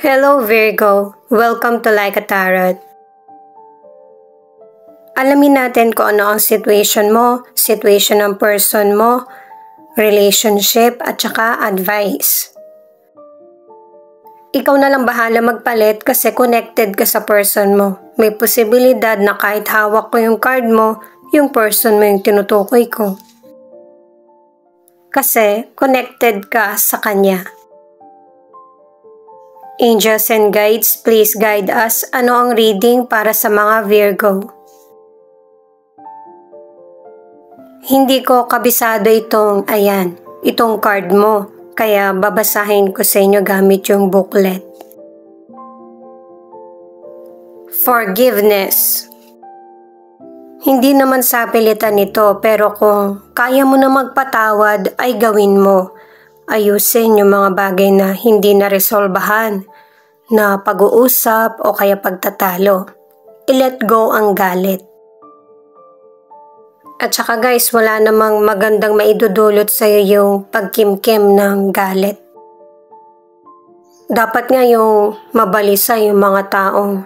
Hello Virgo, welcome to Like a Tarot. Alamin natin kung ano ang situation mo, situation ng person mo, relationship at saka advice. Ikaw na lang bahala magpalit kasi connected ka sa person mo. May posibilidad na kahit hawak ko yung card mo, yung person mo yung tinutukoy ko. Kasi connected ka sa kanya. Angels and guides, please guide us. Ano ang reading para sa mga Virgo? Hindi ko kabisado itong card mo, kaya babasahin ko sa inyo gamit yung booklet. Forgiveness. Hindi naman sa pilitan ito, pero kung kaya mo na magpatawad ay gawin mo. Ayusin yung mga bagay na hindi naresolbahan, na pag-uusap o kaya pagtatalo. I-let go ang galit. At saka guys, wala namang magandang maidudulot sa'yo yung pagkimkim ng galit. Dapat nga yung mabalisa yung mga taong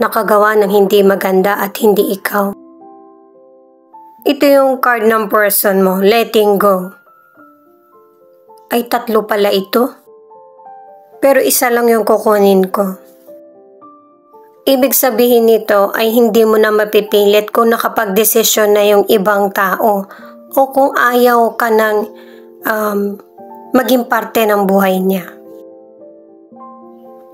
nakagawa ng hindi maganda at hindi ikaw. Ito yung card ng person mo, letting go. Ay, 3 pala ito. Pero isa lang yung kukunin ko. Ibig sabihin nito ay hindi mo na mapipilit kung nakapagdesisyon na yung ibang tao o kung ayaw ka ng maging parte ng buhay niya.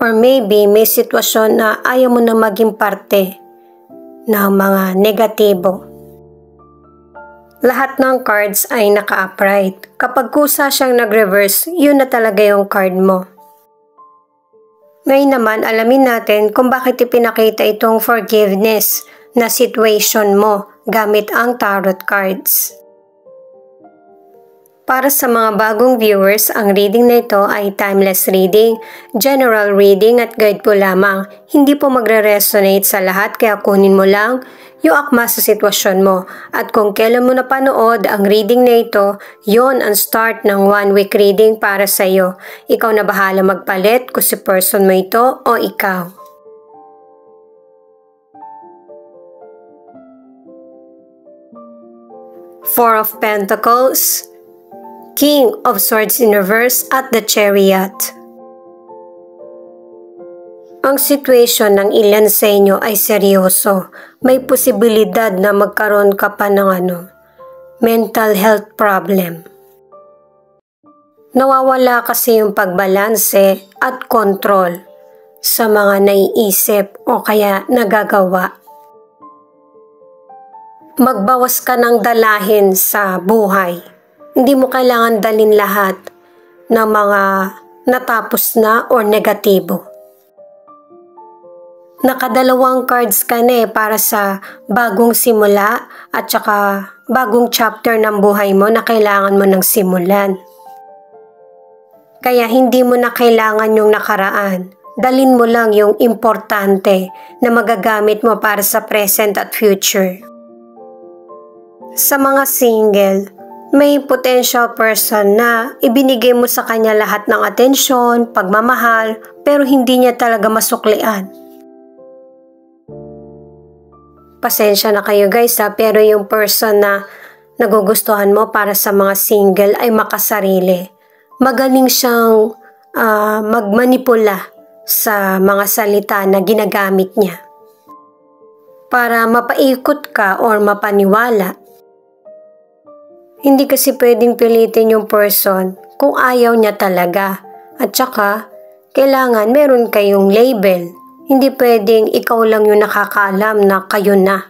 Or maybe may sitwasyon na ayaw mo na maging parte ng mga negatibo. Lahat ng cards ay naka-upright. Kapag kusa siyang nag-reverse, yun na talaga yung card mo. Ngayon naman, alamin natin kung bakit ipinakita itong forgiveness na situation mo gamit ang tarot cards. Para sa mga bagong viewers, ang reading na ito ay timeless reading, general reading at guide po lamang. Hindi po magre-resonate sa lahat kaya kunin mo lang yung akma sa sitwasyon mo. At kung kailan mo napanood ang reading na ito, yon ang start ng 1-week reading para sa iyo. Ikaw na bahala magpalit kung si person mo ito o ikaw. Four of Pentacles, King of Swords in reverse at the Chariot. Ang situation ng ilan sa inyo ay seryoso. May posibilidad na magkaroon ka pa ng mental health problem. Nawawala kasi yung pagbalanse at kontrol sa mga naiisip o kaya nagagawa. Magbawas ka ng dalahin sa buhay. Hindi mo kailangan dalhin lahat ng mga natapos na or negatibo. Nakadalawang cards ka na para sa bagong simula at saka bagong chapter ng buhay mo na kailangan mo ng simulan. Kaya hindi mo na kailangan yung nakaraan. Dalhin mo lang yung importante na magagamit mo para sa present at future. Sa mga single, may potential person na ibinigay mo sa kanya lahat ng atensyon, pagmamahal, pero hindi niya talaga masuklian. Pasensya na kayo guys pero yung person na nagugustuhan mo para sa mga single ay makasarili. Magaling siyang magmanipula sa mga salita na ginagamit niya para mapaikot ka or mapaniwala. Hindi kasi pwedeng pilitin yung person kung ayaw niya talaga. At saka, kailangan meron kayong label. Hindi pwedeng ikaw lang yung nakakaalam na kayo na.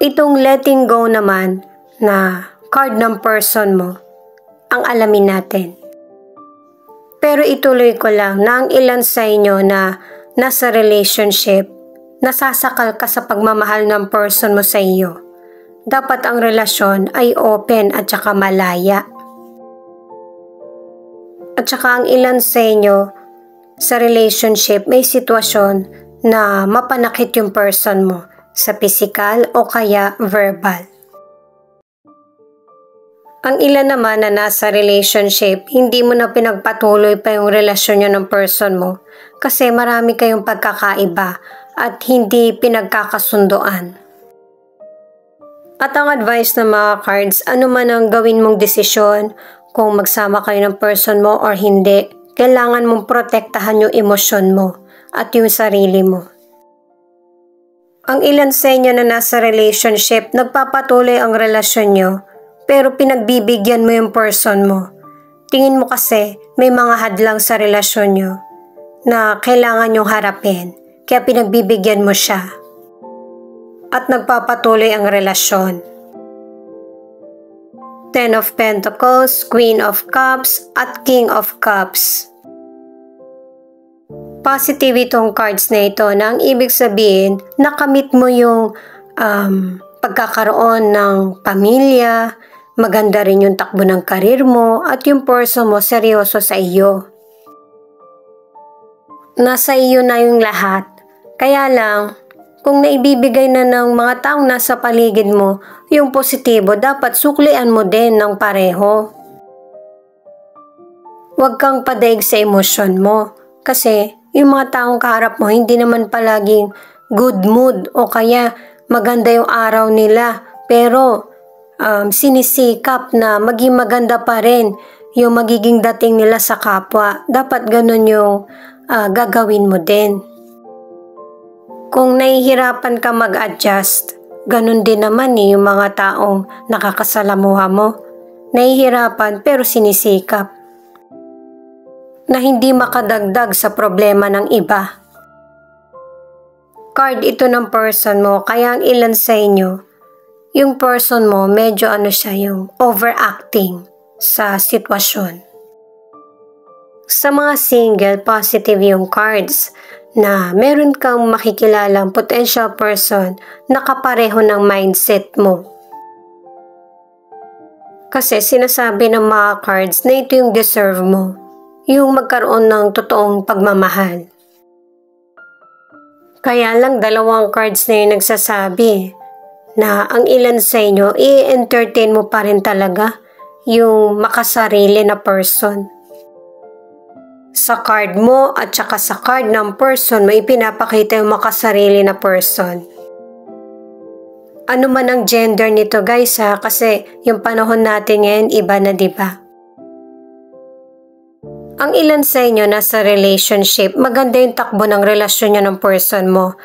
Itong letting go naman na card ng person mo, ang alamin natin. Pero ituloy ko lang na ang ilan sa inyo na nasa relationship, nasasakal ka sa pagmamahal ng person mo sa iyo. Dapat ang relasyon ay open at saka malaya. At saka ang ilan sa inyo sa relationship may sitwasyon na mapanakit yung person mo sa physical o kaya verbal. Ang ilan naman na nasa relationship, hindi mo na pinagpatuloy pa yung relasyon nyo ng person mo kasi marami kayong pagkakaiba at hindi pinagkakasundoan. At ang advice ng mga cards, ano man ang gawin mong desisyon, kung magsama kayo ng person mo or hindi, kailangan mong protektahan yung emosyon mo at yung sarili mo. Ang ilan sa inyo na nasa relationship, nagpapatuloy ang relasyon nyo, pero pinagbibigyan mo yung person mo. Tingin mo kasi may mga hadlang sa relasyon nyo na kailangan nyong harapin, kaya pinagbibigyan mo siya. At nagpapatuloy ang relasyon. Ten of Pentacles, Queen of Cups, at King of Cups. Positive itong cards na ito na ang ibig sabihin, nakamit mo yung pagkakaroon ng pamilya, maganda rin yung takbo ng karir mo, at yung person mo seryoso sa iyo. Nasa iyo na yung lahat. Kaya lang, kung naibibigay na ng mga taong nasa paligid mo, yung positibo, dapat suklian mo din ng pareho. Huwag kang padaig sa emosyon mo. Kasi yung mga taong kaharap mo, hindi naman palaging good mood o kaya maganda yung araw nila. Pero sinisikap na maging maganda pa rin yung magiging dating nila sa kapwa. Dapat ganun yung gagawin mo din. Kung nahihirapan ka mag-adjust, ganun din naman yung mga taong nakakasalamuha mo. Nahihirapan pero sinisikap na hindi makadagdag sa problema ng iba. Card ito ng person mo, kaya ang ilan sa inyo, yung person mo medyo siya yung overacting sa sitwasyon. Sa mga single, positive yung cards na meron kang makikilalang potential person na kapareho ng mindset mo. Kasi sinasabi ng mga cards na ito yung deserve mo, yung magkaroon ng totoong pagmamahal. Kaya lang dalawang cards na yung nagsasabi na ang ilan sa inyo, i-entertain mo pa rin talaga yung makasarili na person. Sa card mo at saka sa card ng person mo, ipinapakita yung makasarili na person. Ano man ang gender nito guys kasi yung panahon natin ngayon iba na diba? Ang ilan sa inyo nasa relationship, maganda yung takbo ng relasyon nyo ng person mo.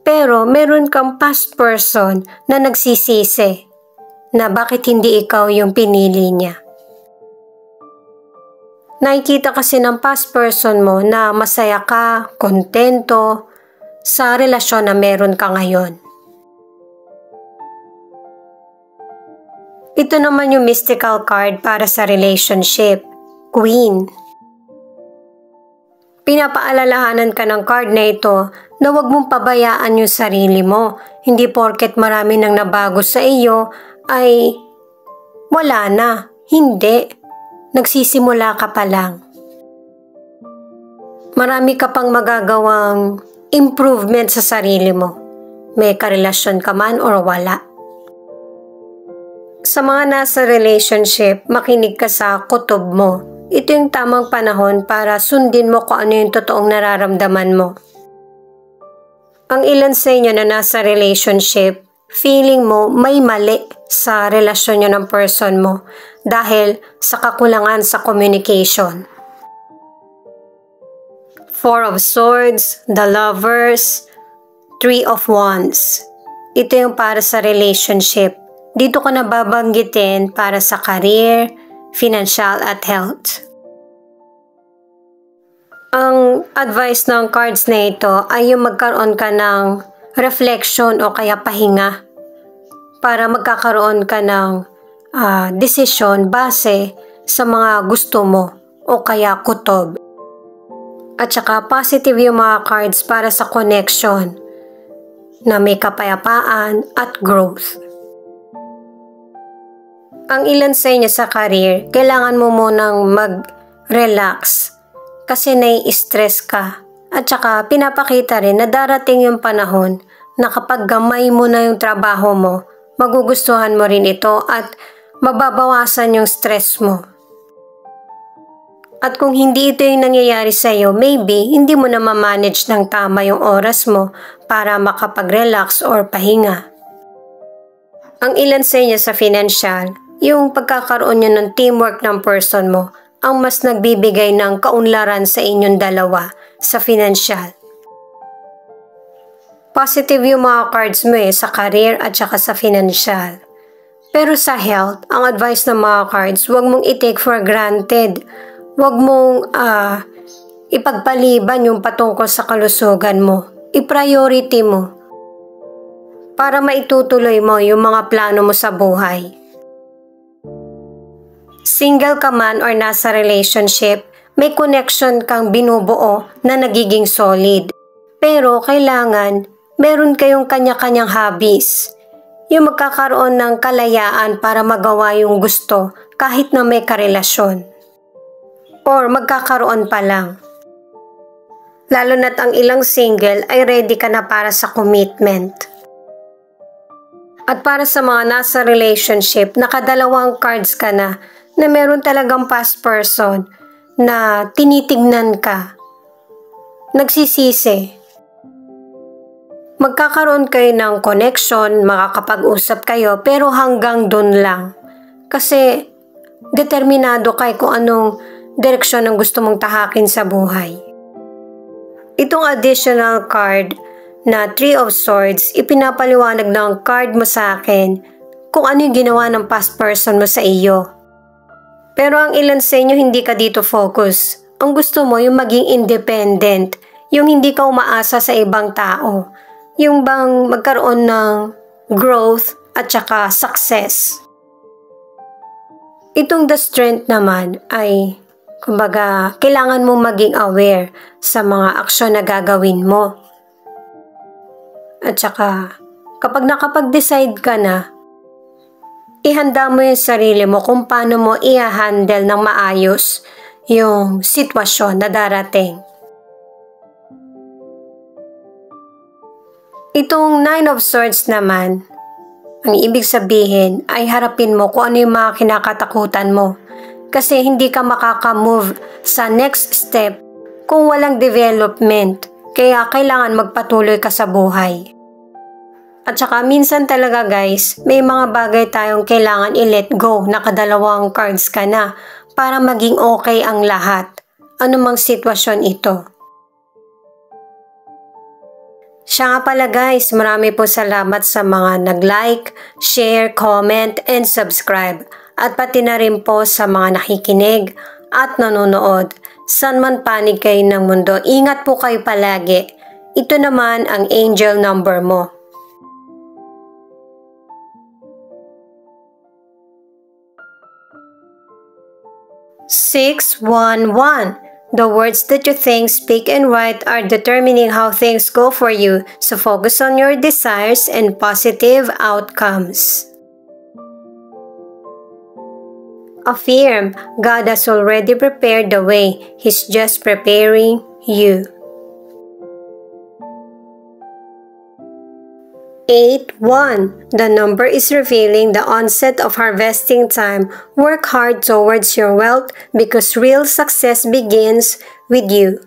Pero meron kang past person na nagsisisi na bakit hindi ikaw yung pinili niya. Nakikita kasi ng past person mo na masaya ka, kontento sa relasyon na meron ka ngayon. Ito naman yung mystical card para sa relationship, Queen. Pinapaalalahanan ka ng card na ito na huwag mong pabayaan yung sarili mo. Hindi porket marami nang nabago sa iyo ay wala na. Hindi. Nagsisimula ka pa lang. Marami ka pang magagawang improvement sa sarili mo. May karelasyon ka man or wala. Sa mga nasa relationship, makinig ka sa kutob mo. Ito yung tamang panahon para sundin mo kung ano yung totoong nararamdaman mo. Ang ilan sa inyo na nasa relationship, feeling mo may mali sa relasyon nyo ng person mo dahil sa kakulangan sa communication. Four of Swords, the Lovers, Three of Wands. Ito yung para sa relationship. Dito ko nababanggitin para sa career, financial at health. Ang advice ng cards na ito ay yung magkaroon ka ng reflection o kaya pahinga para magkakaroon ka ng desisyon base sa mga gusto mo o kaya kutob. At saka positive yung mga cards para sa connection na may kapayapaan at growth. Ang ilan sa inyo sa career, kailangan mo munang mag-relax kasi nai-stress ka. At saka pinapakita rin na darating yung panahon na kapag gamay mo na yung trabaho mo, magugustuhan mo rin ito at mababawasan yung stress mo. At kung hindi ito yung nangyayari sa'yo, maybe hindi mo na ma-manage ng tama yung oras mo para makapag-relax or pahinga. Ang ilan sa inyo sa financial, yung pagkakaroon nyo ng teamwork ng person mo, ang mas nagbibigay ng kaunlaran sa inyong dalawa sa financial. Positive yung mga cards mo sa career at saka sa financial. Pero sa health, ang advice ng mga cards, huwag mong i-take for granted. Huwag mong ipagpaliban yung patungkol sa kalusugan mo. I-priority mo para maitutuloy mo yung mga plano mo sa buhay. Single ka man or nasa relationship, may connection kang binubuo na nagiging solid. Pero kailangan meron kayong kanya-kanyang hobbies. Yung magkakaroon ng kalayaan para magawa yung gusto kahit na may karelasyon. Or magkakaroon pa lang. Lalo na't ang ilang single ay ready ka na para sa commitment. At para sa mga nasa relationship, nakadalawang cards ka na meron talagang past person na tinitignan ka. Nagsisisi. Magkakaroon kayo ng connection, makakapag-usap kayo, pero hanggang dun lang. Kasi determinado kayo kung anong direksyon ang gusto mong tahakin sa buhay. Itong additional card na Three of Swords, ipinapaliwanag ng card mo sa akin kung ano yung ginawa ng past person mo sa iyo. Pero ang ilan sa inyo hindi ka dito focus. Ang gusto mo yung maging independent, yung hindi ka umaasa sa ibang tao. Yung bang magkaroon ng growth at saka success. Itong the strength naman ay, kumbaga, kailangan mo maging aware sa mga aksyon na gagawin mo. At saka, kapag nakapag-decide ka na, ihanda mo yung sarili mo kung paano mo i-handle ng maayos yung sitwasyon na darating. Itong Nine of Swords naman, ang ibig sabihin ay harapin mo kung ano yung mga kinakatakutan mo. Kasi hindi ka makaka-move sa next step kung walang development. Kaya kailangan magpatuloy ka sa buhay. At saka minsan talaga guys, may mga bagay tayong kailangan i-let go. Nakadalawang cards ka na para maging okay ang lahat. Ano mang sitwasyon ito. Siya nga pala guys, marami po salamat sa mga nag-like, share, comment, and subscribe. At pati na rin po sa mga nakikinig at nanonood. San man panig kayo ng mundo, ingat po kayo palagi. Ito naman ang angel number mo. 611. The words that you think, speak, and write are determining how things go for you, so focus on your desires and positive outcomes. Affirm, God has already prepared the way, He's just preparing you. 8-1. The number is revealing the onset of harvesting time. Work hard towards your wealth because real success begins with you.